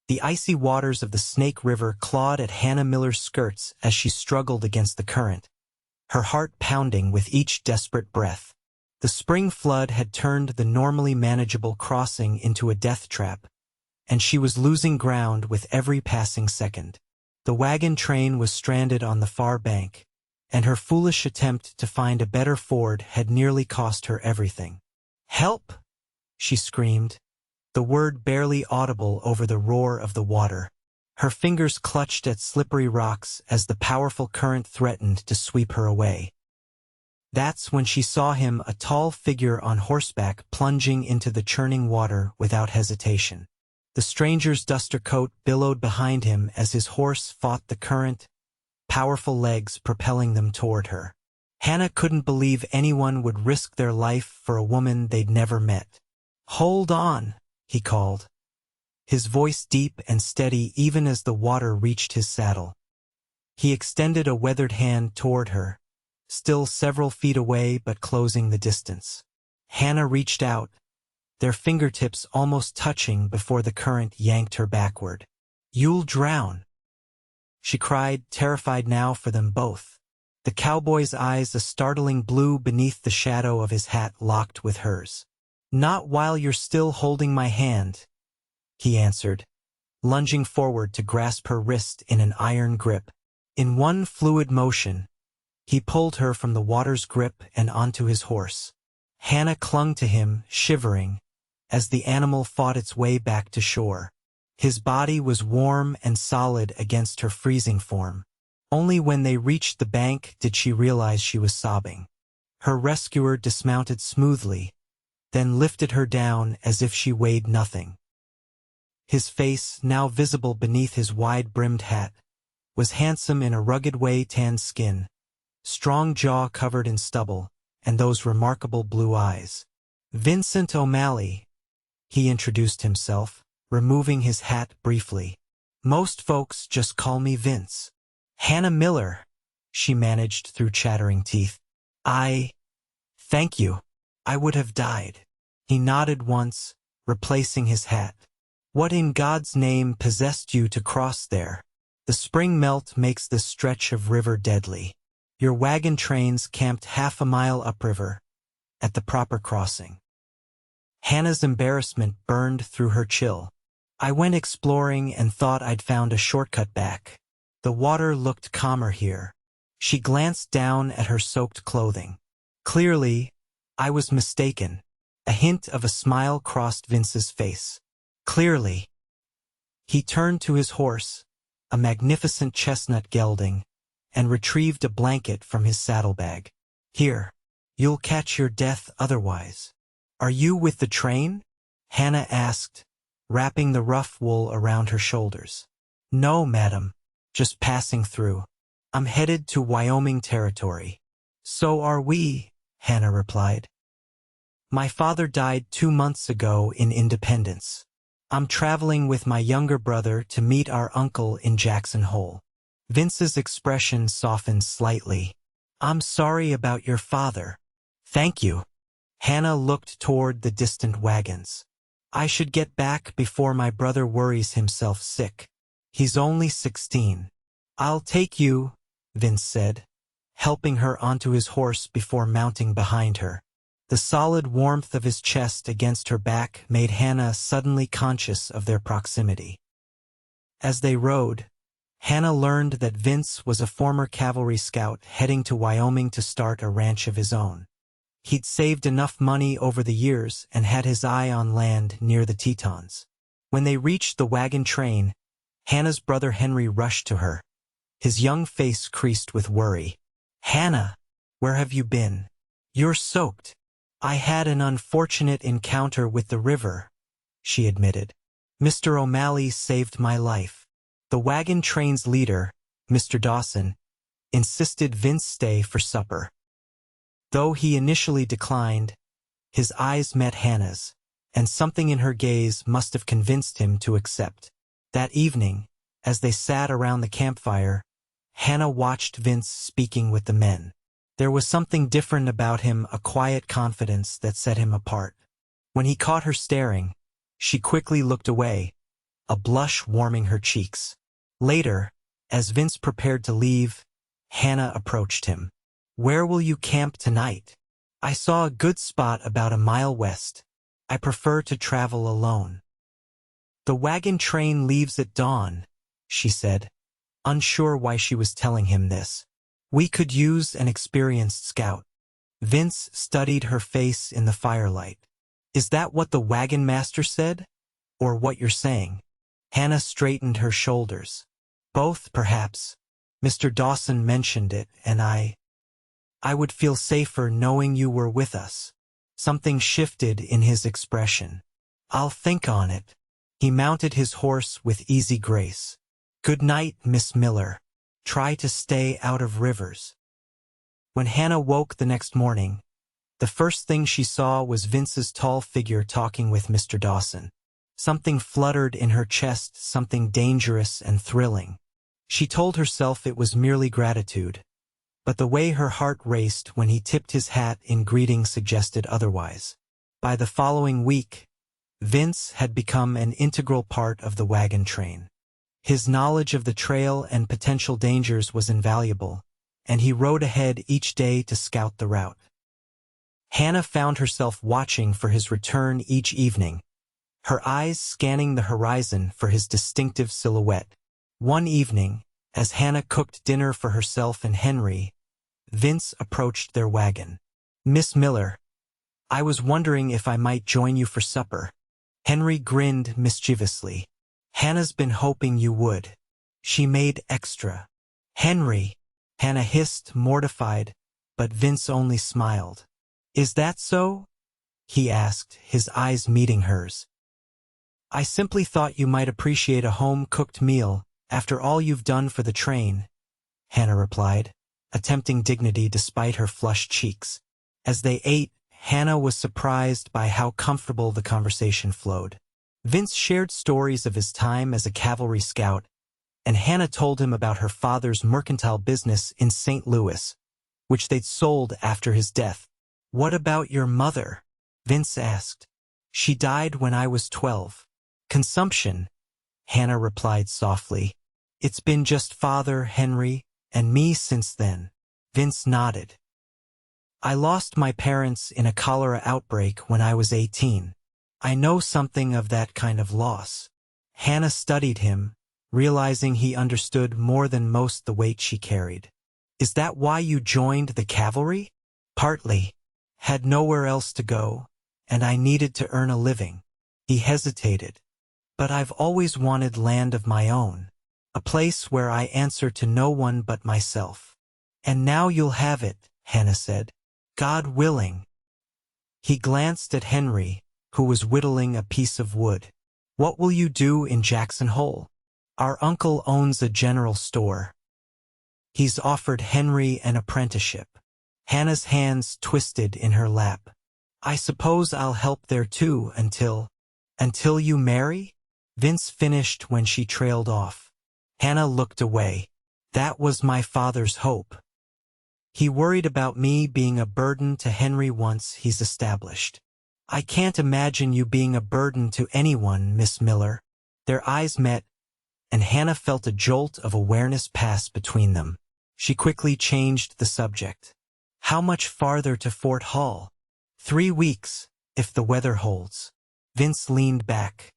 The icy waters of the Snake River clawed at Hannah Miller's skirts as she struggled against the current, her heart pounding with each desperate breath. The spring flood had turned the normally manageable crossing into a death trap, and she was losing ground with every passing second. The wagon train was stranded on the far bank, and her foolish attempt to find a better ford had nearly cost her everything. "Help!" she screamed, the word barely audible over the roar of the water. Her fingers clutched at slippery rocks as the powerful current threatened to sweep her away. That's when she saw him, a tall figure on horseback, plunging into the churning water without hesitation. The stranger's duster coat billowed behind him as his horse fought the current, powerful legs propelling them toward her. Hannah couldn't believe anyone would risk their life for a woman they'd never met. "Hold on," he called, his voice deep and steady even as the water reached his saddle. He extended a weathered hand toward her, still several feet away but closing the distance. Hannah reached out, their fingertips almost touching before the current yanked her backward. "You'll drown," she cried, terrified now for them both. The cowboy's eyes, a startling blue beneath the shadow of his hat, locked with hers. "Not while you're still holding my hand," he answered, lunging forward to grasp her wrist in an iron grip. In one fluid motion, he pulled her from the water's grip and onto his horse. Hannah clung to him, shivering, as the animal fought its way back to shore. His body was warm and solid against her freezing form. Only when they reached the bank did she realize she was sobbing. Her rescuer dismounted smoothly, then lifted her down as if she weighed nothing. His face, now visible beneath his wide-brimmed hat, was handsome in a rugged way, tanned skin, strong jaw covered in stubble, and those remarkable blue eyes. "Vincent O'Malley," he introduced himself, removing his hat briefly. "Most folks just call me Vince." "Hannah Miller," she managed through chattering teeth. Thank you. I would have died." He nodded once, replacing his hat. "What in God's name possessed you to cross there? The spring melt makes this stretch of river deadly. Your wagon train's camped half a mile upriver, at the proper crossing." Hannah's embarrassment burned through her chill. "I went exploring and thought I'd found a shortcut back. The water looked calmer here." She glanced down at her soaked clothing. "Clearly, I was mistaken." A hint of a smile crossed Vince's face. "Clearly." He turned to his horse, a magnificent chestnut gelding, and retrieved a blanket from his saddlebag. "Here, you'll catch your death otherwise." "Are you with the train?" Hannah asked, wrapping the rough wool around her shoulders. "No, madam, just passing through. I'm headed to Wyoming territory." "So are we," Hannah replied. "My father died 2 months ago in Independence. I'm traveling with my younger brother to meet our uncle in Jackson Hole." Vince's expression softened slightly. "I'm sorry about your father." "Thank you." Hannah looked toward the distant wagons. "I should get back before my brother worries himself sick. He's only 16. "I'll take you," Vince said, helping her onto his horse before mounting behind her. The solid warmth of his chest against her back made Hannah suddenly conscious of their proximity. As they rode, Hannah learned that Vince was a former cavalry scout heading to Wyoming to start a ranch of his own. He'd saved enough money over the years and had his eye on land near the Tetons. When they reached the wagon train, Hannah's brother Henry rushed to her, his young face creased with worry. "Hannah, where have you been? You're soaked." "I had an unfortunate encounter with the river," she admitted. "Mr. O'Malley saved my life." The wagon train's leader, Mr. Dawson, insisted Vince stay for supper. Though he initially declined, his eyes met Hannah's, and something in her gaze must have convinced him to accept. That evening, as they sat around the campfire, Hannah watched Vince speaking with the men. There was something different about him, a quiet confidence that set him apart. When he caught her staring, she quickly looked away, a blush warming her cheeks. Later, as Vince prepared to leave, Hannah approached him. "Where will you camp tonight?" "I saw a good spot about a mile west. I prefer to travel alone." "The wagon train leaves at dawn," she said, unsure why she was telling him this. "We could use an experienced scout." Vince studied her face in the firelight. "Is that what the wagon master said? Or what you're saying?" Hannah straightened her shoulders. "Both, perhaps. Mr. Dawson mentioned it, and I would feel safer knowing you were with us." Something shifted in his expression. "I'll think on it." He mounted his horse with easy grace. "Good night, Miss Miller. Try to stay out of rivers." When Hannah woke the next morning, the first thing she saw was Vince's tall figure talking with Mr. Dawson. Something fluttered in her chest, something dangerous and thrilling. She told herself it was merely gratitude, but the way her heart raced when he tipped his hat in greeting suggested otherwise. By the following week, Vince had become an integral part of the wagon train. His knowledge of the trail and potential dangers was invaluable, and he rode ahead each day to scout the route. Hannah found herself watching for his return each evening, her eyes scanning the horizon for his distinctive silhouette. One evening, as Hannah cooked dinner for herself and Henry, Vince approached their wagon. "Miss Miller, I was wondering if I might join you for supper." Henry grinned mischievously. "Hannah's been hoping you would. She made extra." "Henry," Hannah hissed, mortified, but Vince only smiled. "Is that so?" he asked, his eyes meeting hers. "I simply thought you might appreciate a home-cooked meal after all you've done for the train," Hannah replied, attempting dignity despite her flushed cheeks. As they ate, Hannah was surprised by how comfortable the conversation flowed. Vince shared stories of his time as a cavalry scout, and Hannah told him about her father's mercantile business in St. Louis, which they'd sold after his death. "What about your mother?" Vince asked. "She died when I was 12. "Consumption," Hannah replied softly. "It's been just Father, Henry, and me since then." Vince nodded. "I lost my parents in a cholera outbreak when I was 18. I know something of that kind of loss." Hannah studied him, realizing he understood more than most the weight she carried. "Is that why you joined the cavalry?" "Partly. Had nowhere else to go, and I needed to earn a living." He hesitated. "But I've always wanted land of my own, a place where I answer to no one but myself." "And now you'll have it," Hannah said. "God willing." He glanced at Henry, who was whittling a piece of wood. "What will you do in Jackson Hole?" "Our uncle owns a general store. He's offered Henry an apprenticeship." Hannah's hands twisted in her lap. "I suppose I'll help there too until you marry?" Vince finished when she trailed off. Hannah looked away. "That was my father's hope. He worried about me being a burden to Henry once he's established." "I can't imagine you being a burden to anyone, Miss Miller." Their eyes met, and Hannah felt a jolt of awareness pass between them. She quickly changed the subject. "How much farther to Fort Hall?" 3 weeks, if the weather holds." Vince leaned back.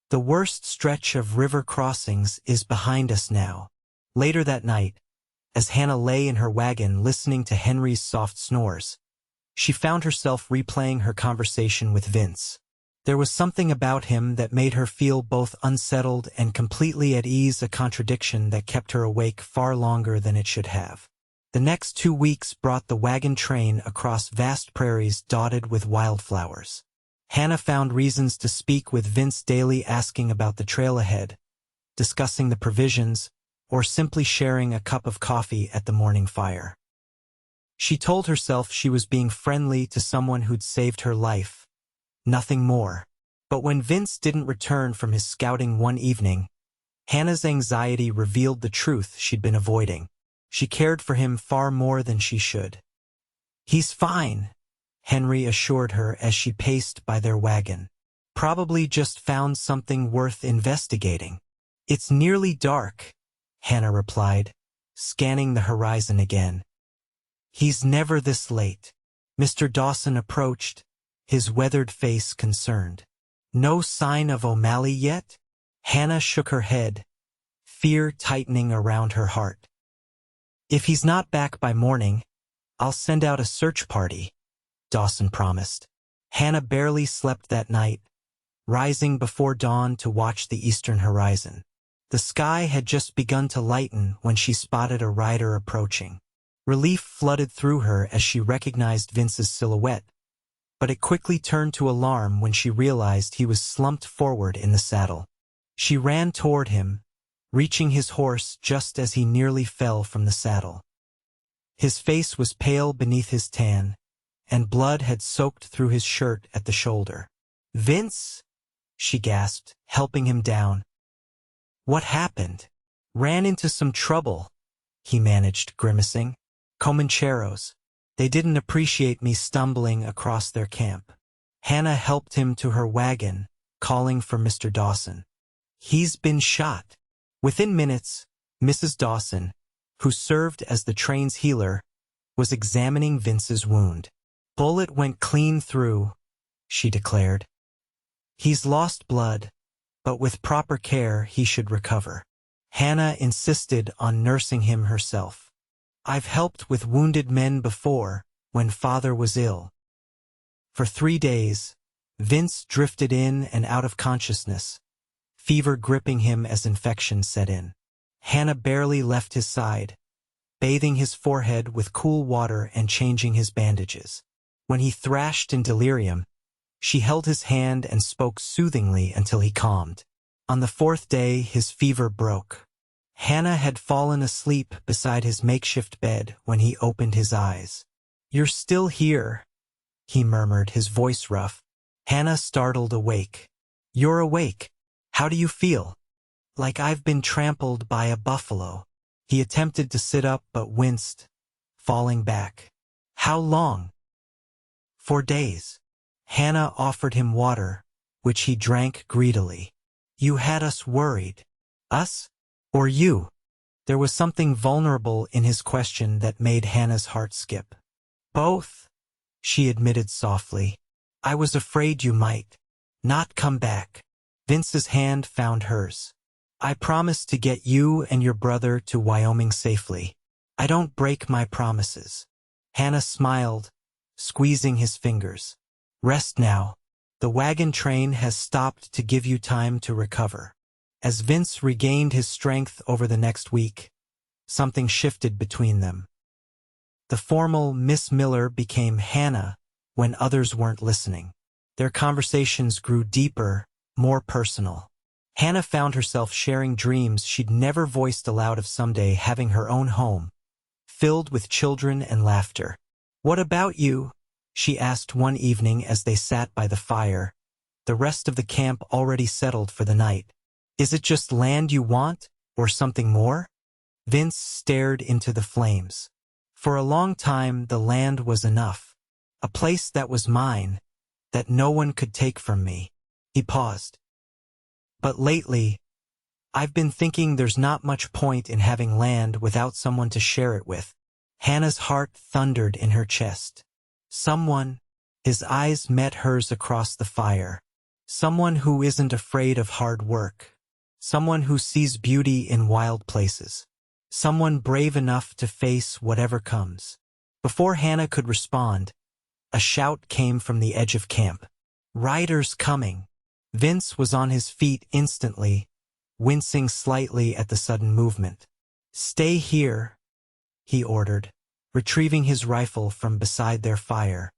"The worst stretch of river crossings is behind us now." Later that night, as Hannah lay in her wagon listening to Henry's soft snores, she found herself replaying her conversation with Vince. There was something about him that made her feel both unsettled and completely at ease, a contradiction that kept her awake far longer than it should have. The next 2 weeks brought the wagon train across vast prairies dotted with wildflowers. Hannah found reasons to speak with Vince daily, asking about the trail ahead, discussing the provisions, or simply sharing a cup of coffee at the morning fire. She told herself she was being friendly to someone who'd saved her life, nothing more. But when Vince didn't return from his scouting one evening, Hannah's anxiety revealed the truth she'd been avoiding. She cared for him far more than she should. "He's fine," Henry assured her as she paced by their wagon. Probably just found something worth investigating. It's nearly dark, Hannah replied, scanning the horizon again. He's never this late. Mr. Dawson approached, his weathered face concerned. No sign of O'Malley yet? Hannah shook her head, fear tightening around her heart. If he's not back by morning, I'll send out a search party, Dawson promised. Hannah barely slept that night, rising before dawn to watch the eastern horizon. The sky had just begun to lighten when she spotted a rider approaching. Relief flooded through her as she recognized Vince's silhouette, but it quickly turned to alarm when she realized he was slumped forward in the saddle. She ran toward him, reaching his horse just as he nearly fell from the saddle. His face was pale beneath his tan, and blood had soaked through his shirt at the shoulder. "Vince?" she gasped, helping him down. "What happened?" "Ran into some trouble," he managed, grimacing. "Comancheros. They didn't appreciate me stumbling across their camp." Hannah helped him to her wagon, calling for Mr. Dawson. "He's been shot." Within minutes, Mrs. Dawson, who served as the train's healer, was examining Vince's wound. "Bullet went clean through," she declared. "He's lost blood, but with proper care he should recover." Hannah insisted on nursing him herself. "I've helped with wounded men before, when father was ill." For 3 days, Vince drifted in and out of consciousness, fever gripping him as infection set in. Hannah barely left his side, bathing his forehead with cool water and changing his bandages. When he thrashed in delirium, she held his hand and spoke soothingly until he calmed. On the 4th day, his fever broke. Hannah had fallen asleep beside his makeshift bed when he opened his eyes. "You're still here," he murmured, his voice rough. Hannah startled awake. "You're awake. How do you feel?" "Like I've been trampled by a buffalo." He attempted to sit up but winced, falling back. "How long?" "4 days." Hannah offered him water, which he drank greedily. "You had us worried." "Us? Or you?" There was something vulnerable in his question that made Hannah's heart skip. "Both," she admitted softly. "I was afraid you might not come back." Vince's hand found hers. "I promised to get you and your brother to Wyoming safely. I don't break my promises." Hannah smiled, squeezing his fingers. "Rest now. The wagon train has stopped to give you time to recover." As Vince regained his strength over the next week, something shifted between them. The formal Miss Miller became Hannah when others weren't listening. Their conversations grew deeper, more personal. Hannah found herself sharing dreams she'd never voiced aloud of someday having her own home, filled with children and laughter. "What about you?" she asked one evening as they sat by the fire, the rest of the camp already settled for the night. "Is it just land you want, or something more?" Vince stared into the flames. "For a long time the land was enough. A place that was mine, that no one could take from me." He paused. "But lately, I've been thinking there's not much point in having land without someone to share it with." Hannah's heart thundered in her chest. "Someone," his eyes met hers across the fire. "Someone who isn't afraid of hard work. Someone who sees beauty in wild places. Someone brave enough to face whatever comes." Before Hannah could respond, a shout came from the edge of camp. "Riders coming!" Vince was on his feet instantly, wincing slightly at the sudden movement. "Stay here," he ordered, retrieving his rifle from beside their fire.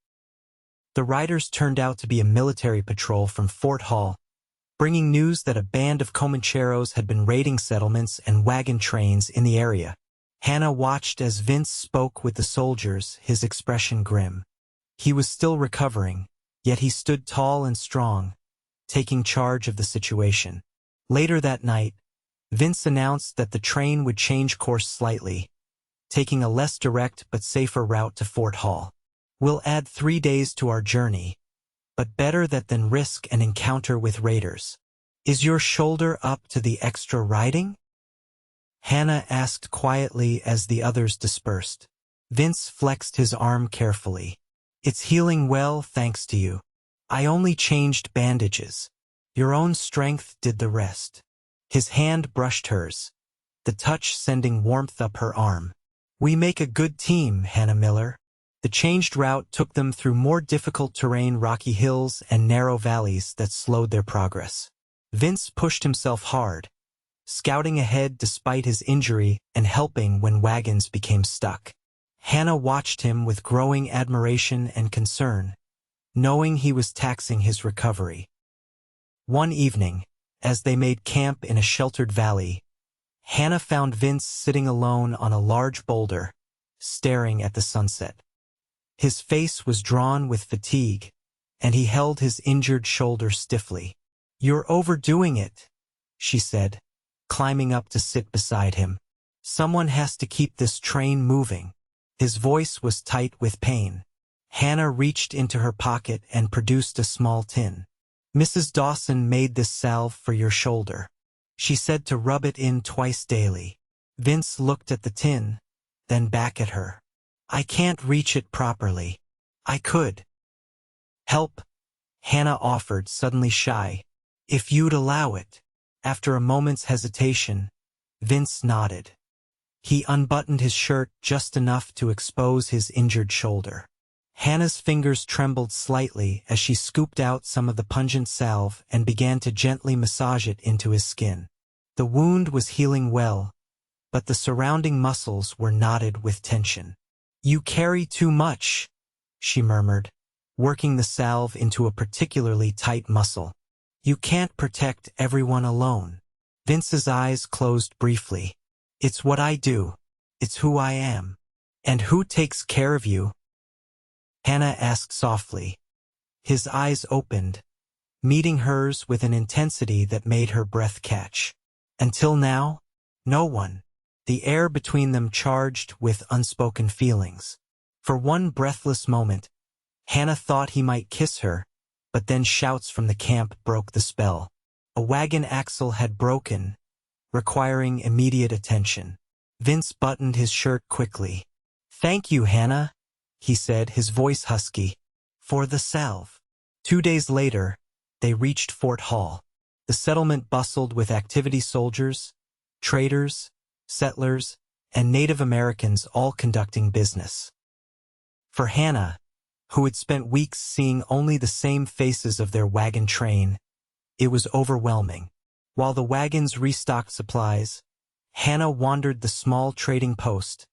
The riders turned out to be a military patrol from Fort Hall, bringing news that a band of Comancheros had been raiding settlements and wagon trains in the area. Hannah watched as Vince spoke with the soldiers, his expression grim. He was still recovering, yet he stood tall and strong, taking charge of the situation. Later that night, Vince announced that the train would change course slightly, taking a less direct but safer route to Fort Hall. "We'll add 3 days to our journey, but better that than risk an encounter with raiders. Is your shoulder up to the extra riding? Hannah asked quietly as the others dispersed. Vince flexed his arm carefully. It's healing well, thanks to you. I only changed bandages. Your own strength did the rest. His hand brushed hers, the touch sending warmth up her arm. We make a good team, Hannah Miller. The changed route took them through more difficult terrain, rocky hills and narrow valleys that slowed their progress. Vince pushed himself hard, scouting ahead despite his injury and helping when wagons became stuck. Hannah watched him with growing admiration and concern, knowing he was taxing his recovery. One evening, as they made camp in a sheltered valley, Hannah found Vince sitting alone on a large boulder, staring at the sunset. His face was drawn with fatigue, and he held his injured shoulder stiffly. You're overdoing it, she said, climbing up to sit beside him. Someone has to keep this train moving. His voice was tight with pain. Hannah reached into her pocket and produced a small tin. Mrs. Dawson made this salve for your shoulder. She said to rub it in twice daily. Vince looked at the tin, then back at her. I can't reach it properly. I could. Help, Hannah offered, suddenly shy. If you'd allow it. After a moment's hesitation, Vince nodded. He unbuttoned his shirt just enough to expose his injured shoulder. Hannah's fingers trembled slightly as she scooped out some of the pungent salve and began to gently massage it into his skin. The wound was healing well, but the surrounding muscles were knotted with tension. You carry too much, she murmured, working the salve into a particularly tight muscle. You can't protect everyone alone. Vince's eyes closed briefly. It's what I do. It's who I am. And who takes care of you? Hannah asked softly. His eyes opened, meeting hers with an intensity that made her breath catch. Until now, no one. The air between them charged with unspoken feelings. For one breathless moment, Hannah thought he might kiss her, but then shouts from the camp broke the spell. A wagon axle had broken, requiring immediate attention. Vince buttoned his shirt quickly. Thank you, Hannah, he said, his voice husky, for the salve. 2 days later, they reached Fort Hall. The settlement bustled with activity soldiers, traders, settlers, and Native Americans all conducting business. For Hannah, who had spent weeks seeing only the same faces of their wagon train, it was overwhelming. While the wagons restocked supplies, Hannah wandered the small trading post,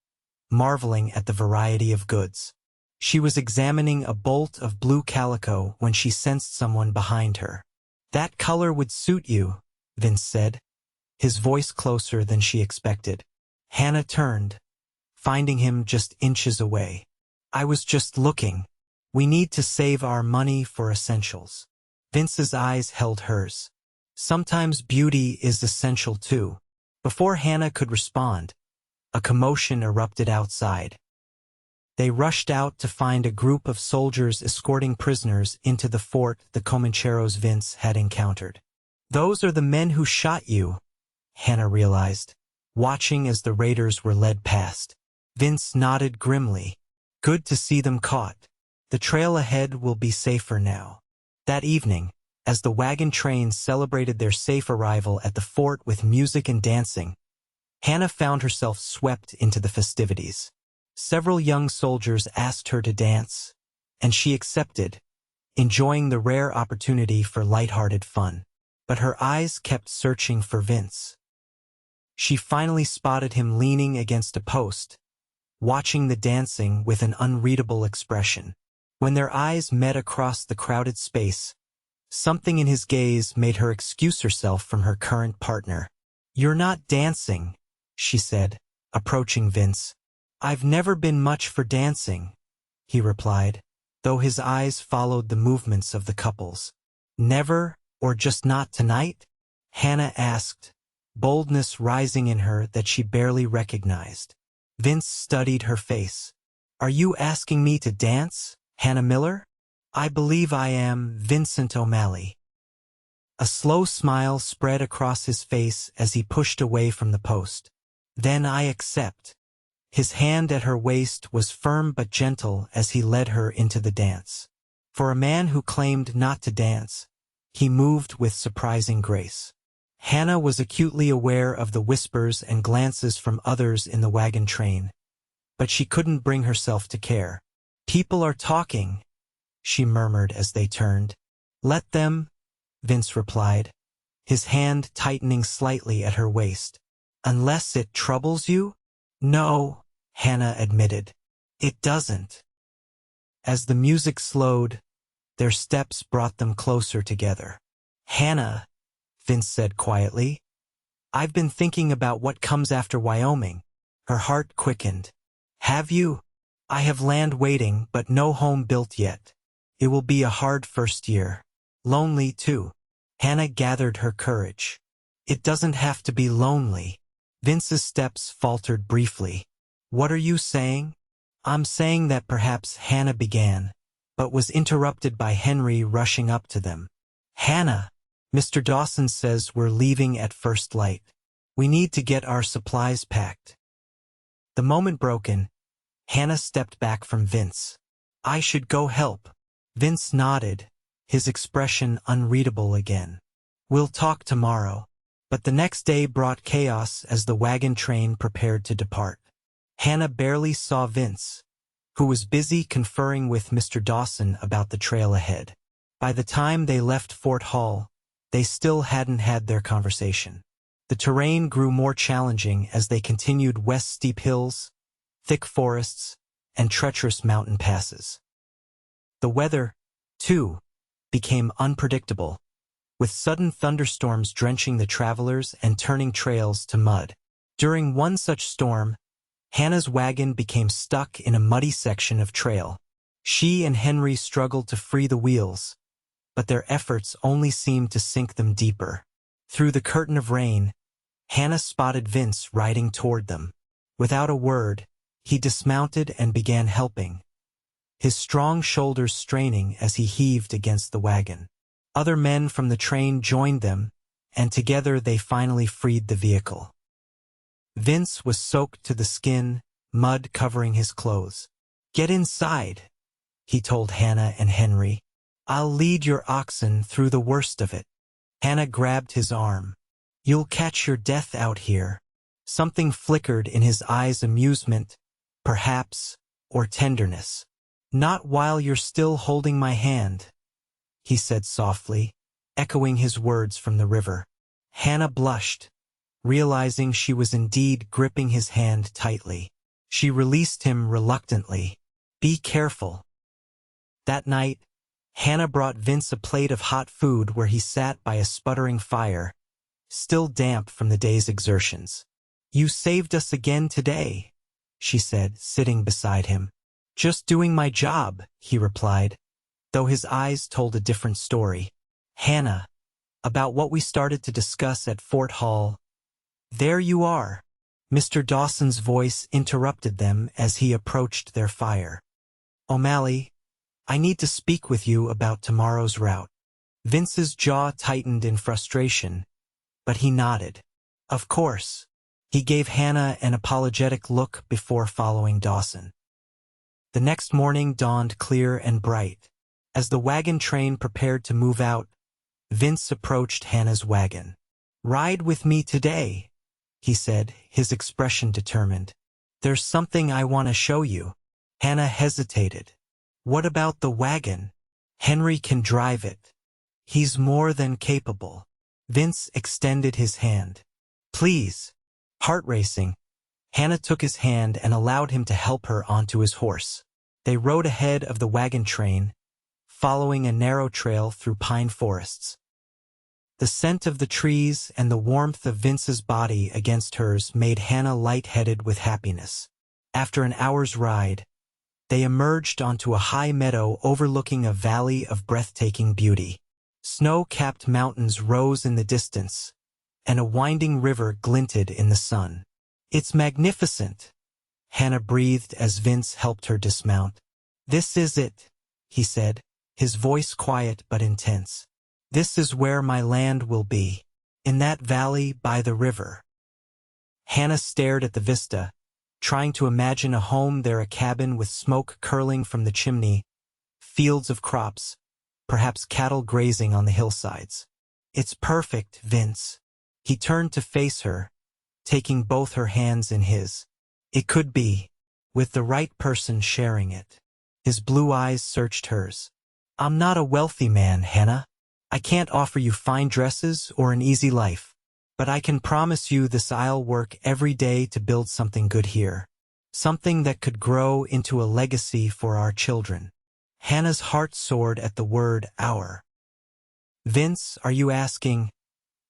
marveling at the variety of goods. She was examining a bolt of blue calico when she sensed someone behind her. That color would suit you, Vince said, his voice closer than she expected. Hannah turned, finding him just inches away. I was just looking. We need to save our money for essentials. Vince's eyes held hers. Sometimes beauty is essential too. Before Hannah could respond, a commotion erupted outside. They rushed out to find a group of soldiers escorting prisoners into the fort the Comancheros Vince had encountered. Those are the men who shot you, Hannah realized, watching as the raiders were led past. Vince nodded grimly. Good to see them caught. The trail ahead will be safer now. That evening, as the wagon train celebrated their safe arrival at the fort with music and dancing, Hannah found herself swept into the festivities. Several young soldiers asked her to dance, and she accepted, enjoying the rare opportunity for lighthearted fun. But her eyes kept searching for Vince. She finally spotted him leaning against a post, watching the dancing with an unreadable expression. When their eyes met across the crowded space, something in his gaze made her excuse herself from her current partner. You're not dancing, she said, approaching Vince. I've never been much for dancing, he replied, though his eyes followed the movements of the couples. Never, or just not tonight? Hannah asked, boldness rising in her that she barely recognized. Vince studied her face. Are you asking me to dance, Hannah Miller? I believe I am Vincent O'Malley. A slow smile spread across his face as he pushed away from the post. Then I accept. His hand at her waist was firm but gentle as he led her into the dance. For a man who claimed not to dance, he moved with surprising grace. Hannah was acutely aware of the whispers and glances from others in the wagon train, but she couldn't bring herself to care. "People are talking," she murmured as they turned. "Let them," Vince replied, his hand tightening slightly at her waist. "Unless it troubles you?" "No," Hannah admitted. "It doesn't." As the music slowed, their steps brought them closer together. "Hannah," Vince said quietly, "I've been thinking about what comes after Wyoming." Her heart quickened. "Have you?" "I have land waiting, but no home built yet. It will be a hard first year. Lonely, too." Hannah gathered her courage. "It doesn't have to be lonely." Vince's steps faltered briefly. "What are you saying?" "I'm saying that perhaps," Hannah began, but was interrupted by Henry rushing up to them. "Hannah, Mr. Dawson says we're leaving at first light. We need to get our supplies packed." The moment broken, Hannah stepped back from Vince. "I should go help." Vince nodded, his expression unreadable again. "We'll talk tomorrow." But the next day brought chaos as the wagon train prepared to depart. Hannah barely saw Vince, who was busy conferring with Mr. Dawson about the trail ahead. By the time they left Fort Hall, they still hadn't had their conversation. The terrain grew more challenging as they continued west. Steep hills, thick forests, and treacherous mountain passes. The weather, too, became unpredictable, with sudden thunderstorms drenching the travelers and turning trails to mud. During one such storm, Hannah's wagon became stuck in a muddy section of trail. She and Henry struggled to free the wheels, but their efforts only seemed to sink them deeper. Through the curtain of rain, Hannah spotted Vince riding toward them. Without a word, he dismounted and began helping, his strong shoulders straining as he heaved against the wagon. Other men from the train joined them, and together they finally freed the vehicle. Vince was soaked to the skin, mud covering his clothes. "Get inside," he told Hannah and Henry. "I'll lead your oxen through the worst of it." Hannah grabbed his arm. "You'll catch your death out here." Something flickered in his eyes, amusement, perhaps, or tenderness. "Not while you're still holding my hand," he said softly, echoing his words from the river. Hannah blushed, realizing she was indeed gripping his hand tightly. She released him reluctantly. "Be careful." That night, Hannah brought Vince a plate of hot food where he sat by a sputtering fire, still damp from the day's exertions. "You saved us again today," she said, sitting beside him. "Just doing my job," he replied, though his eyes told a different story. "Hannah, about what we started to discuss at Fort Hall." "There you are." Mr. Dawson's voice interrupted them as he approached their fire. "O'Malley, I need to speak with you about tomorrow's route." Vince's jaw tightened in frustration, but he nodded. "Of course." He gave Hannah an apologetic look before following Dawson. The next morning dawned clear and bright. As the wagon train prepared to move out, Vince approached Hannah's wagon. "Ride with me today," he said, his expression determined. "There's something I want to show you." Hannah hesitated. "What about the wagon?" "Henry can drive it. He's more than capable." Vince extended his hand. "Please." Heart racing, Hannah took his hand and allowed him to help her onto his horse. They rode ahead of the wagon train, following a narrow trail through pine forests. The scent of the trees and the warmth of Vince's body against hers made Hannah lightheaded with happiness. After an hour's ride, they emerged onto a high meadow overlooking a valley of breathtaking beauty. Snow-capped mountains rose in the distance, and a winding river glinted in the sun. "It's magnificent," Hannah breathed as Vince helped her dismount. "This is it," he said, his voice quiet but intense. "This is where my land will be, in that valley by the river." Hannah stared at the vista, trying to imagine a home there, a cabin with smoke curling from the chimney, fields of crops, perhaps cattle grazing on the hillsides. "It's perfect, Vince." He turned to face her, taking both her hands in his. "It could be, with the right person sharing it." His blue eyes searched hers. "I'm not a wealthy man, Hannah. I can't offer you fine dresses or an easy life. But I can promise you this: I'll work every day to build something good here. Something that could grow into a legacy for our children." Hannah's heart soared at the word "our." "Vince, are you asking—"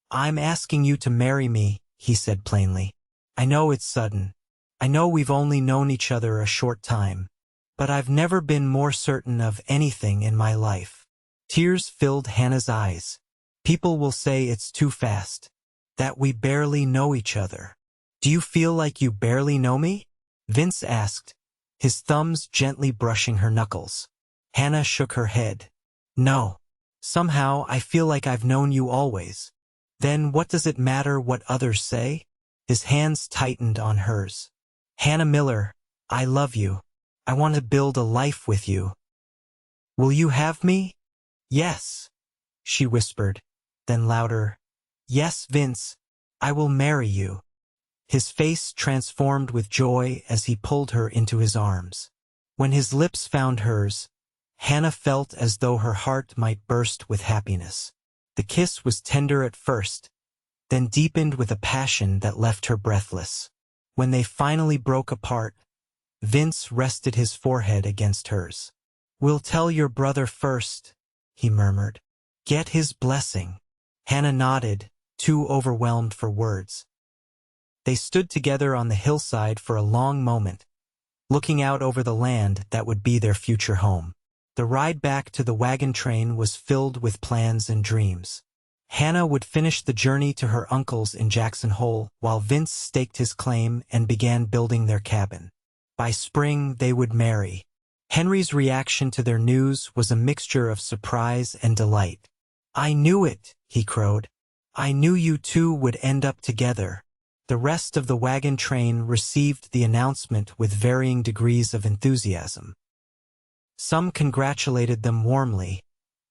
"I'm asking you to marry me," he said plainly. "I know it's sudden. I know we've only known each other a short time. But I've never been more certain of anything in my life." Tears filled Hannah's eyes. "People will say it's too fast, that we barely know each other." "Do you feel like you barely know me?" Vince asked, his thumbs gently brushing her knuckles. Hannah shook her head. "No. Somehow I feel like I've known you always." "Then what does it matter what others say?" His hands tightened on hers. "Hannah Miller, I love you. I want to build a life with you. Will you have me?" "Yes," she whispered, then louder, "Yes, Vince, I will marry you." His face transformed with joy as he pulled her into his arms. When his lips found hers, Hannah felt as though her heart might burst with happiness. The kiss was tender at first, then deepened with a passion that left her breathless. When they finally broke apart, Vince rested his forehead against hers. "We'll tell your brother first," he murmured. "Get his blessing." Hannah nodded, too overwhelmed for words. They stood together on the hillside for a long moment, looking out over the land that would be their future home. The ride back to the wagon train was filled with plans and dreams. Hannah would finish the journey to her uncle's in Jackson Hole, while Vince staked his claim and began building their cabin. By spring, they would marry. Henry's reaction to their news was a mixture of surprise and delight. "I knew it," he crowed. "I knew you two would end up together." The rest of the wagon train received the announcement with varying degrees of enthusiasm. Some congratulated them warmly,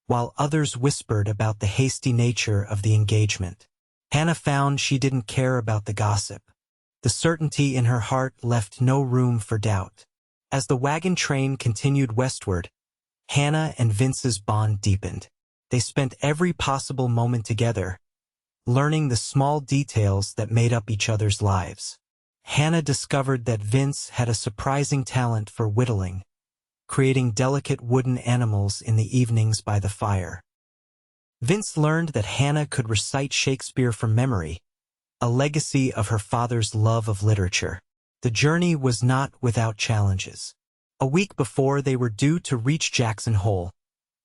while others whispered about the hasty nature of the engagement. Hannah found she didn't care about the gossip. The certainty in her heart left no room for doubt. As the wagon train continued westward, Hannah and Vince's bond deepened. They spent every possible moment together, learning the small details that made up each other's lives. Hannah discovered that Vince had a surprising talent for whittling, creating delicate wooden animals in the evenings by the fire. Vince learned that Hannah could recite Shakespeare from memory, a legacy of her father's love of literature. The journey was not without challenges. A week before they were due to reach Jackson Hole,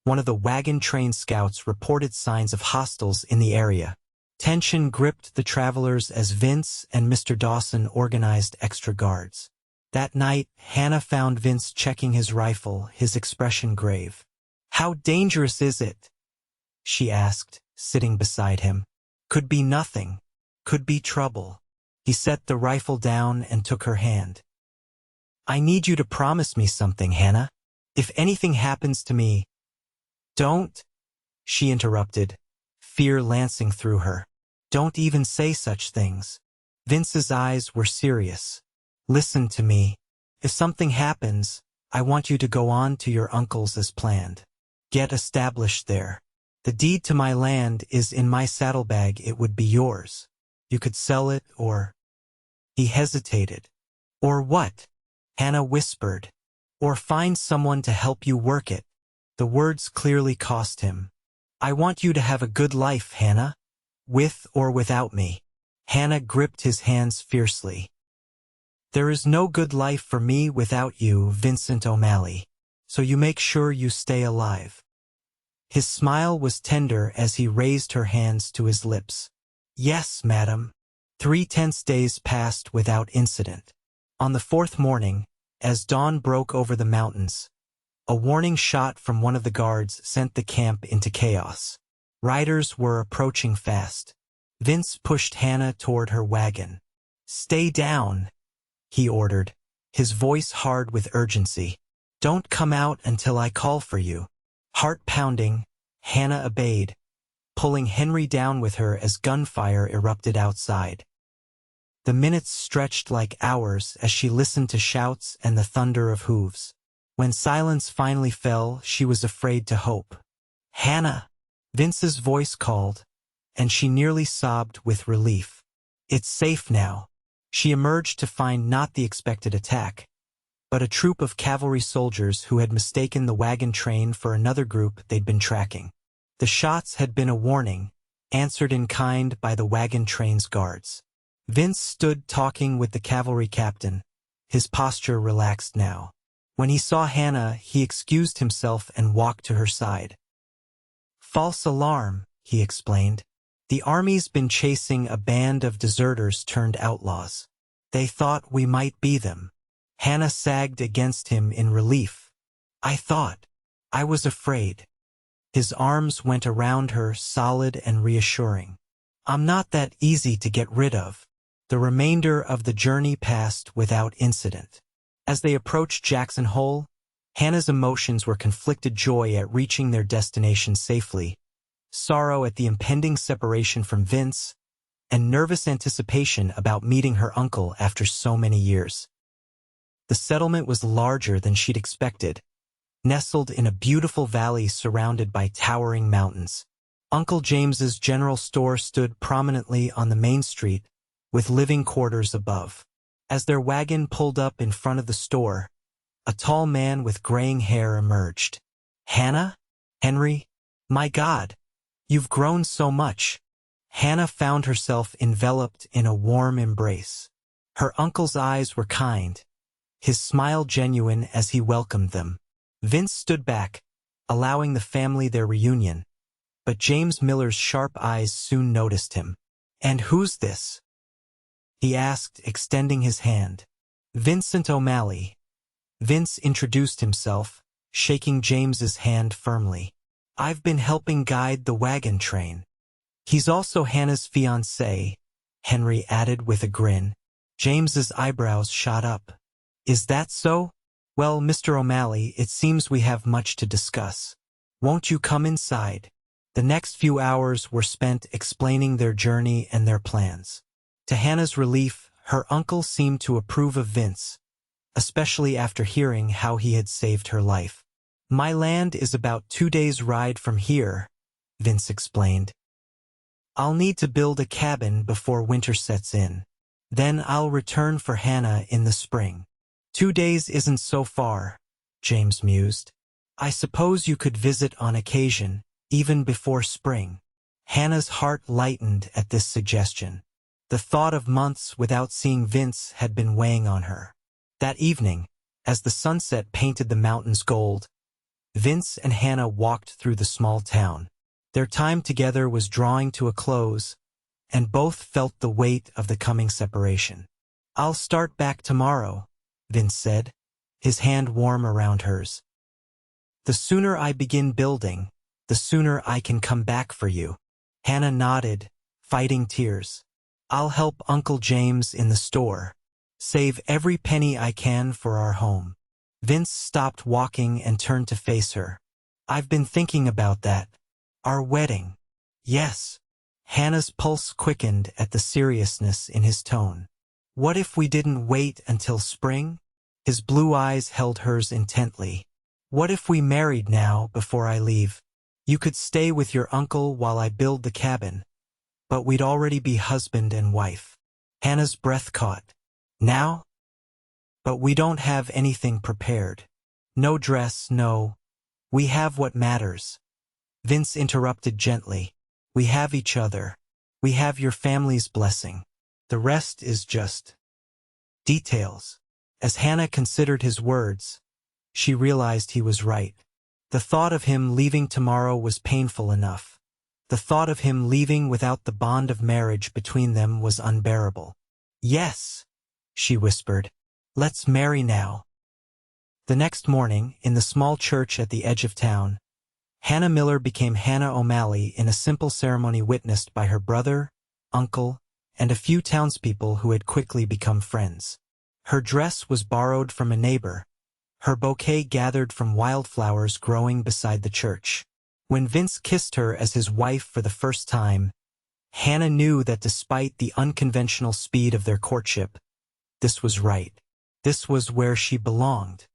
one of the wagon train scouts reported signs of hostiles in the area. Tension gripped the travelers as Vince and Mr. Dawson organized extra guards. That night, Hannah found Vince checking his rifle, his expression grave. "How dangerous is it?" she asked, sitting beside him. "Could be nothing. Could be trouble." He set the rifle down and took her hand. "I need you to promise me something, Hannah. If anything happens to me—" "Don't," she interrupted, fear lancing through her. "Don't even say such things." Vince's eyes were serious. "Listen to me. If something happens, I want you to go on to your uncle's as planned. Get established there. The deed to my land is in my saddlebag. It would be yours. You could sell it or—" He hesitated. "Or what?" Hannah whispered. "Or find someone to help you work it." The words clearly cost him. "I want you to have a good life, Hannah. With or without me." Hannah gripped his hands fiercely. "There is no good life for me without you, Vincent O'Malley. So you make sure you stay alive." His smile was tender as he raised her hands to his lips. "Yes, madam." 3 tense days passed without incident. On the 4th morning, as dawn broke over the mountains, A warning shot from one of the guards sent the camp into chaos. Riders were approaching fast. Vince pushed Hannah toward her wagon. "Stay down," he ordered, his voice hard with urgency. "Don't come out until I call for you." Heart pounding, Hannah obeyed, pulling Henry down with her as gunfire erupted outside. The minutes stretched like hours as she listened to shouts and the thunder of hooves. When silence finally fell, she was afraid to hope. "Hannah!" Vince's voice called, and she nearly sobbed with relief. "It's safe now." She emerged to find not the expected attack, but a troop of cavalry soldiers who had mistaken the wagon train for another group they'd been tracking. The shots had been a warning, answered in kind by the wagon train's guards. Vince stood talking with the cavalry captain, his posture relaxed now. When he saw Hannah, he excused himself and walked to her side. "False alarm," he explained. "The army's been chasing a band of deserters turned outlaws. They thought we might be them." Hannah sagged against him in relief. I was afraid." His arms went around her, solid and reassuring. "I'm not that easy to get rid of." The remainder of the journey passed without incident. As they approached Jackson Hole, Hannah's emotions were conflicted: joy at reaching their destination safely, sorrow at the impending separation from Vince, and nervous anticipation about meeting her uncle after so many years. The settlement was larger than she'd expected, nestled in a beautiful valley surrounded by towering mountains. Uncle James's general store stood prominently on the main street, with living quarters above. As their wagon pulled up in front of the store, a tall man with graying hair emerged. "Hannah? Henry? My God, you've grown so much." Hannah found herself enveloped in a warm embrace. Her uncle's eyes were kind, his smile genuine as he welcomed them. Vince stood back, allowing the family their reunion, but James Miller's sharp eyes soon noticed him. "And who's this?" he asked, extending his hand. "Vincent O'Malley." Vince introduced himself, shaking James's hand firmly. "I've been helping guide the wagon train." "He's also Hannah's fiancé," Henry added with a grin. James's eyebrows shot up. "Is that so? Well, Mr. O'Malley, it seems we have much to discuss. Won't you come inside?" The next few hours were spent explaining their journey and their plans. To Hannah's relief, her uncle seemed to approve of Vince, especially after hearing how he had saved her life. "My land is about 2 days' ride from here," Vince explained. "I'll need to build a cabin before winter sets in. Then I'll return for Hannah in the spring." 2 days isn't so far," James mused. "I suppose you could visit on occasion, even before spring." Hannah's heart lightened at this suggestion. The thought of months without seeing Vince had been weighing on her. That evening, as the sunset painted the mountains gold, Vince and Hannah walked through the small town. Their time together was drawing to a close, and both felt the weight of the coming separation. "I'll start back tomorrow," Vince said, his hand warm around hers. "The sooner I begin building, the sooner I can come back for you." Hannah nodded, fighting tears. "I'll help Uncle James in the store. Save every penny I can for our home." Vince stopped walking and turned to face her. "I've been thinking about that. Our wedding." "Yes." Hannah's pulse quickened at the seriousness in his tone. "What if we didn't wait until spring?" His blue eyes held hers intently. "What if we married now before I leave? You could stay with your uncle while I build the cabin, but we'd already be husband and wife." Hannah's breath caught. "Now? But we don't have anything prepared. No dress, no. We have what matters." Vince interrupted gently. "We have each other. We have your family's blessing. The rest is just details." As Hannah considered his words, she realized he was right. The thought of him leaving tomorrow was painful enough. The thought of him leaving without the bond of marriage between them was unbearable. "Yes," she whispered. "Let's marry now." The next morning, in the small church at the edge of town, Hannah Miller became Hannah O'Malley in a simple ceremony witnessed by her brother, uncle, and a few townspeople who had quickly become friends. Her dress was borrowed from a neighbor, her bouquet gathered from wildflowers growing beside the church. When Vince kissed her as his wife for the first time, Hannah knew that despite the unconventional speed of their courtship, this was right. This was where she belonged.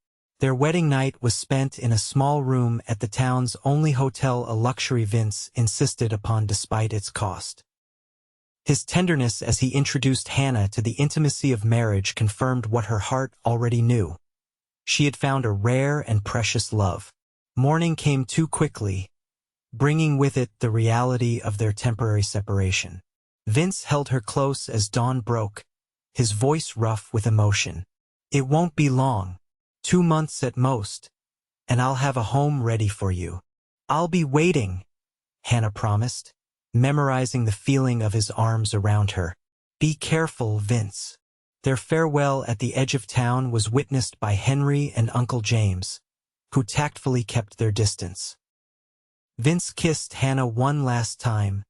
Their wedding night was spent in a small room at the town's only hotel, a luxury Vince insisted upon despite its cost. His tenderness as he introduced Hannah to the intimacy of marriage confirmed what her heart already knew. She had found a rare and precious love. Morning came too quickly, bringing with it the reality of their temporary separation. Vince held her close as dawn broke, his voice rough with emotion. "It won't be long, 2 months at most, and I'll have a home ready for you. I'll be waiting," Hannah promised, memorizing the feeling of his arms around her. "Be careful, Vince." Their farewell at the edge of town was witnessed by Henry and Uncle James, who tactfully kept their distance. Vince kissed Hannah one last time,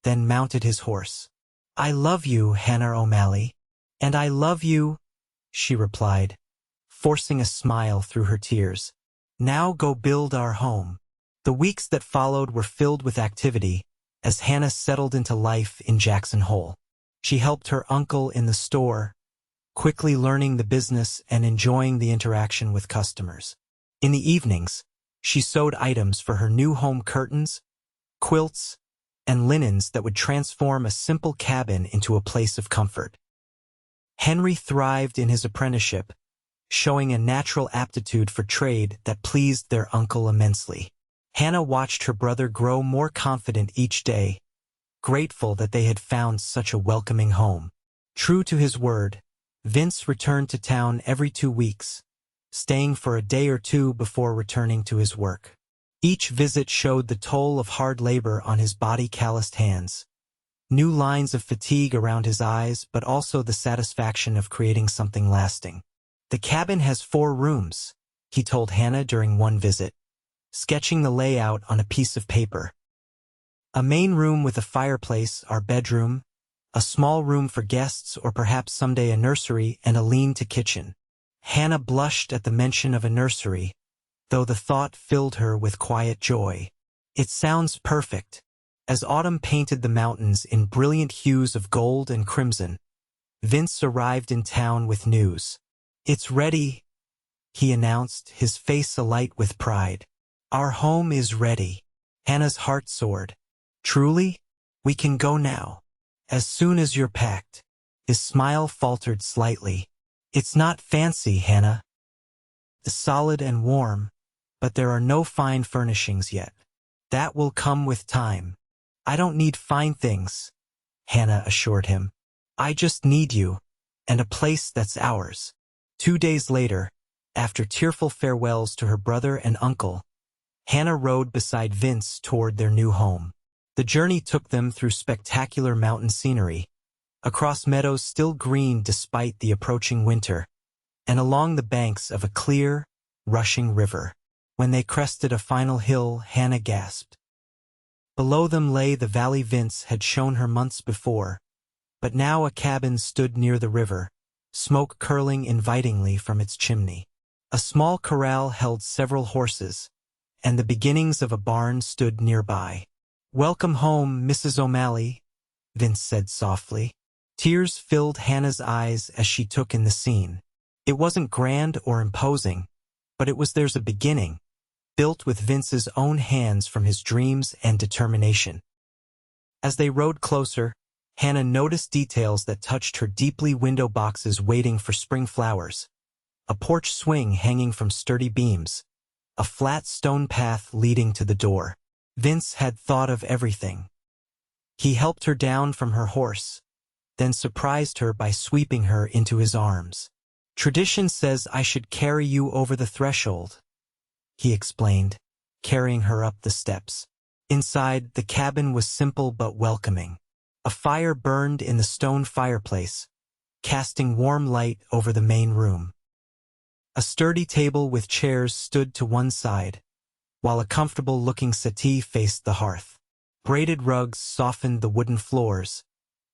then mounted his horse. "I love you, Hannah O'Malley." "And I love you," she replied, forcing a smile through her tears. "Now go build our home." The weeks that followed were filled with activity as Hannah settled into life in Jackson Hole. She helped her uncle in the store, quickly learning the business and enjoying the interaction with customers. In the evenings, she sewed items for her new home: curtains, quilts, and linens that would transform a simple cabin into a place of comfort. Henry thrived in his apprenticeship, showing a natural aptitude for trade that pleased their uncle immensely. Hannah watched her brother grow more confident each day, grateful that they had found such a welcoming home. True to his word, Vince returned to town every 2 weeks, staying for a day or two before returning to his work. Each visit showed the toll of hard labor on his body-calloused hands, new lines of fatigue around his eyes, but also the satisfaction of creating something lasting. "The cabin has 4 rooms, he told Hannah during one visit, sketching the layout on a piece of paper. "A main room with a fireplace, our bedroom, a small room for guests or perhaps someday a nursery, and a lean-to kitchen." Hannah blushed at the mention of a nursery, though the thought filled her with quiet joy. "It sounds perfect." As autumn painted the mountains in brilliant hues of gold and crimson, Vince arrived in town with news. "It's ready," he announced, his face alight with pride. "Our home is ready." Hannah's heart soared. "Truly? We can go now." "As soon as you're packed." His smile faltered slightly. "It's not fancy, Hannah. It's solid and warm, but there are no fine furnishings yet. That will come with time." "I don't need fine things," Hannah assured him. "I just need you, and a place that's ours." 2 days later, after tearful farewells to her brother and uncle, Hannah rode beside Vince toward their new home. The journey took them through spectacular mountain scenery, across meadows still green despite the approaching winter, and along the banks of a clear, rushing river. When they crested a final hill, Hannah gasped. Below them lay the valley Vince had shown her months before, but now a cabin stood near the river, smoke curling invitingly from its chimney. A small corral held several horses, and the beginnings of a barn stood nearby. "Welcome home, Mrs. O'Malley," Vince said softly. Tears filled Hannah's eyes as she took in the scene. It wasn't grand or imposing, but it was theirs a beginning, built with Vince's own hands from his dreams and determination. As they rode closer, Hannah noticed details that touched her deeply: window boxes waiting for spring flowers, a porch swing hanging from sturdy beams, a flat stone path leading to the door. Vince had thought of everything. He helped her down from her horse, then surprised her by sweeping her into his arms. "Tradition says I should carry you over the threshold," he explained, carrying her up the steps. Inside, the cabin was simple but welcoming. A fire burned in the stone fireplace, casting warm light over the main room. A sturdy table with chairs stood to one side, while a comfortable-looking settee faced the hearth. Braided rugs softened the wooden floors,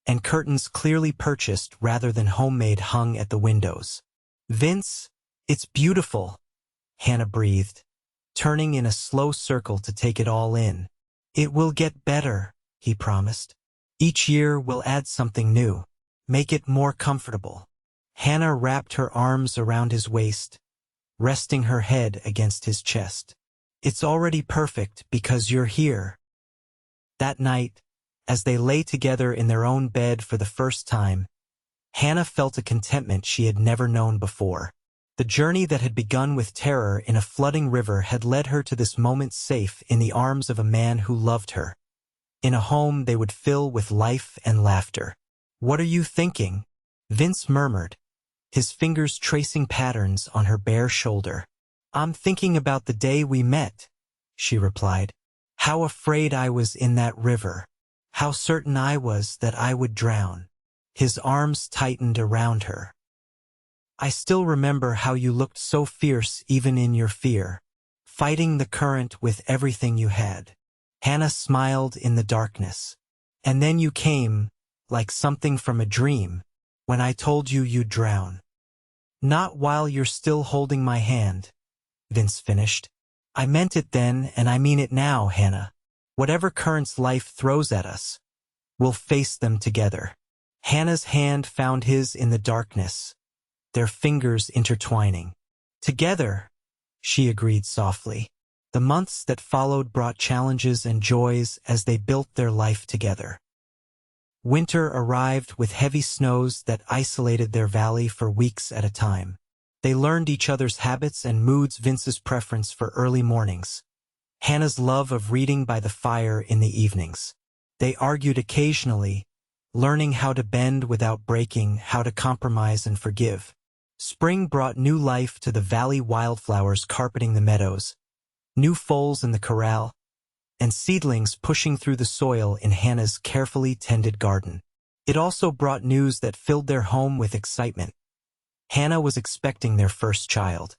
and curtains clearly purchased rather than homemade hung at the windows. "Vince, it's beautiful," Hannah breathed, turning in a slow circle to take it all in. "It will get better," he promised. "Each year we'll add something new. Make it more comfortable." Hannah wrapped her arms around his waist, resting her head against his chest. "It's already perfect because you're here." That night, as they lay together in their own bed for the first time, Hannah felt a contentment she had never known before. The journey that had begun with terror in a flooding river had led her to this moment safe in the arms of a man who loved her, in a home they would fill with life and laughter. "What are you thinking?" Vince murmured, his fingers tracing patterns on her bare shoulder. "I'm thinking about the day we met," she replied. "How afraid I was in that river. How certain I was that I would drown." His arms tightened around her. "I still remember how you looked so fierce even in your fear, fighting the current with everything you had." Hannah smiled in the darkness. "And then you came, like something from a dream, when I told you you'd drown." "Not while you're still holding my hand," Vince finished. "I meant it then, and I mean it now, Hannah. Whatever currents life throws at us, we'll face them together." Hannah's hand found his in the darkness, their fingers intertwining. "Together," she agreed softly. The months that followed brought challenges and joys as they built their life together. Winter arrived with heavy snows that isolated their valley for weeks at a time. They learned each other's habits and moods, Vince's preference for early mornings, Hannah's love of reading by the fire in the evenings. They argued occasionally, learning how to bend without breaking, how to compromise and forgive. Spring brought new life to the valley, wildflowers carpeting the meadows, new foals in the corral, and seedlings pushing through the soil in Hannah's carefully tended garden. It also brought news that filled their home with excitement. Hannah was expecting their first child.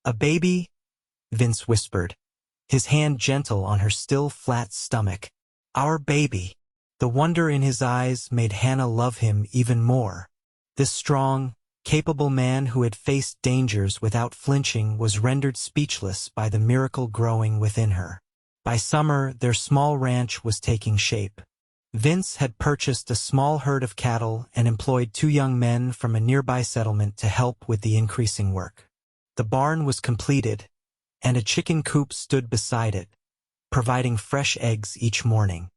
"A baby?" Vince whispered, his hand gentle on her still flat stomach. "Our baby." The wonder in his eyes made Hannah love him even more. This strong, capable man who had faced dangers without flinching was rendered speechless by the miracle growing within her. By summer, their small ranch was taking shape. Vince had purchased a small herd of cattle and employed 2 young men from a nearby settlement to help with the increasing work. The barn was completed, and a chicken coop stood beside it, providing fresh eggs each morning.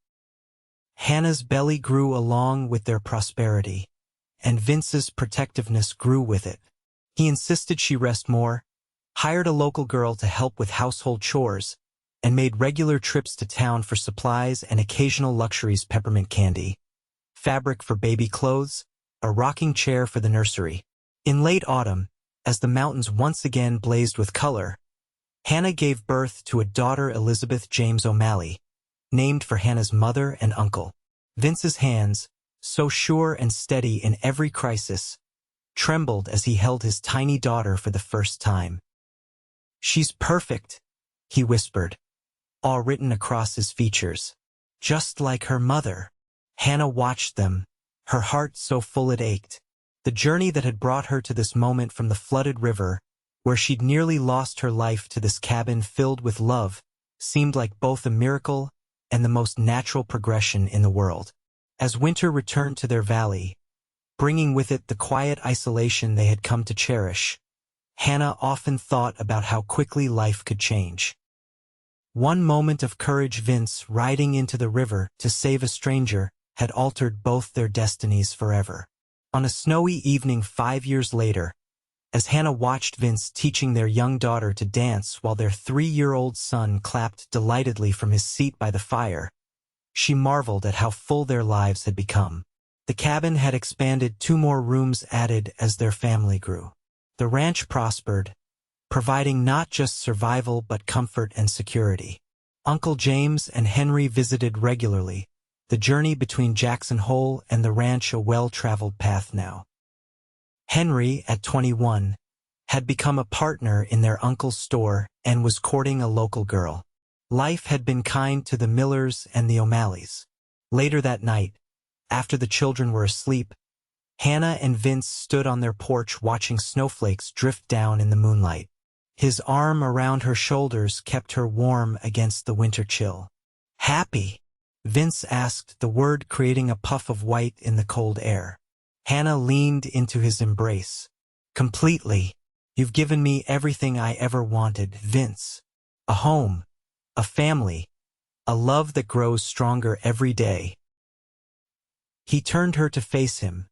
Hannah's belly grew along with their prosperity, and Vince's protectiveness grew with it. He insisted she rest more, hired a local girl to help with household chores, and made regular trips to town for supplies and occasional luxuries: peppermint candy, fabric for baby clothes, a rocking chair for the nursery. In late autumn, as the mountains once again blazed with color, Hannah gave birth to a daughter, Elizabeth James O'Malley, named for Hannah's mother and uncle. Vince's hands, so sure and steady in every crisis, trembled as he held his tiny daughter for the first time. "She's perfect," he whispered, all written across his features. "Just like her mother." Hannah watched them, her heart so full it ached. The journey that had brought her to this moment from the flooded river, where she'd nearly lost her life, to this cabin filled with love, seemed like both a miracle and the most natural progression in the world. As winter returned to their valley, bringing with it the quiet isolation they had come to cherish, Hannah often thought about how quickly life could change. One moment of courage, Vince riding into the river to save a stranger, had altered both their destinies forever. On a snowy evening 5 years later, as Hannah watched Vince teaching their young daughter to dance while their 3-year-old son clapped delightedly from his seat by the fire, she marveled at how full their lives had become. The cabin had expanded, 2 more rooms added as their family grew. The ranch prospered, providing not just survival but comfort and security. Uncle James and Henry visited regularly, the journey between Jackson Hole and the ranch a well-traveled path now. Henry, at 21, had become a partner in their uncle's store and was courting a local girl. Life had been kind to the Millers and the O'Malleys. Later that night, after the children were asleep, Hannah and Vince stood on their porch watching snowflakes drift down in the moonlight. His arm around her shoulders kept her warm against the winter chill. "Happy?" Vince asked, the word creating a puff of white in the cold air. Hannah leaned into his embrace. "Completely. You've given me everything I ever wanted, Vince. A home, a family, a love that grows stronger every day." He turned her to face him,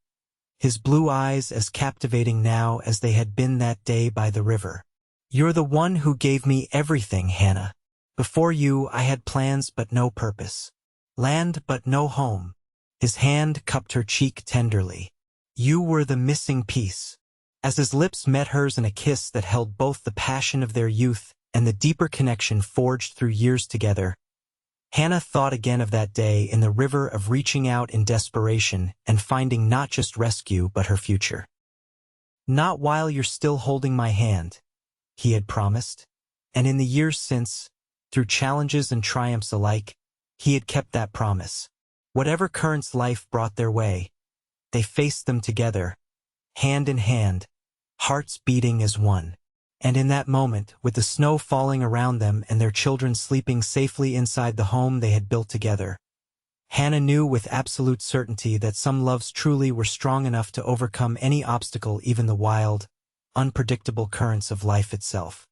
his blue eyes as captivating now as they had been that day by the river. "You're the one who gave me everything, Hannah. Before you, I had plans but no purpose. Land but no home." His hand cupped her cheek tenderly. "You were the missing piece." As his lips met hers in a kiss that held both the passion of their youth and the deeper connection forged through years together, Hannah thought again of that day in the river, of reaching out in desperation and finding not just rescue but her future. "Not while you're still holding my hand," he had promised, and in the years since, through challenges and triumphs alike, he had kept that promise. Whatever currents life brought their way, they faced them together, hand in hand, hearts beating as one. And in that moment, with the snow falling around them and their children sleeping safely inside the home they had built together, Hannah knew with absolute certainty that some loves truly were strong enough to overcome any obstacle, even the wild, unpredictable currents of life itself.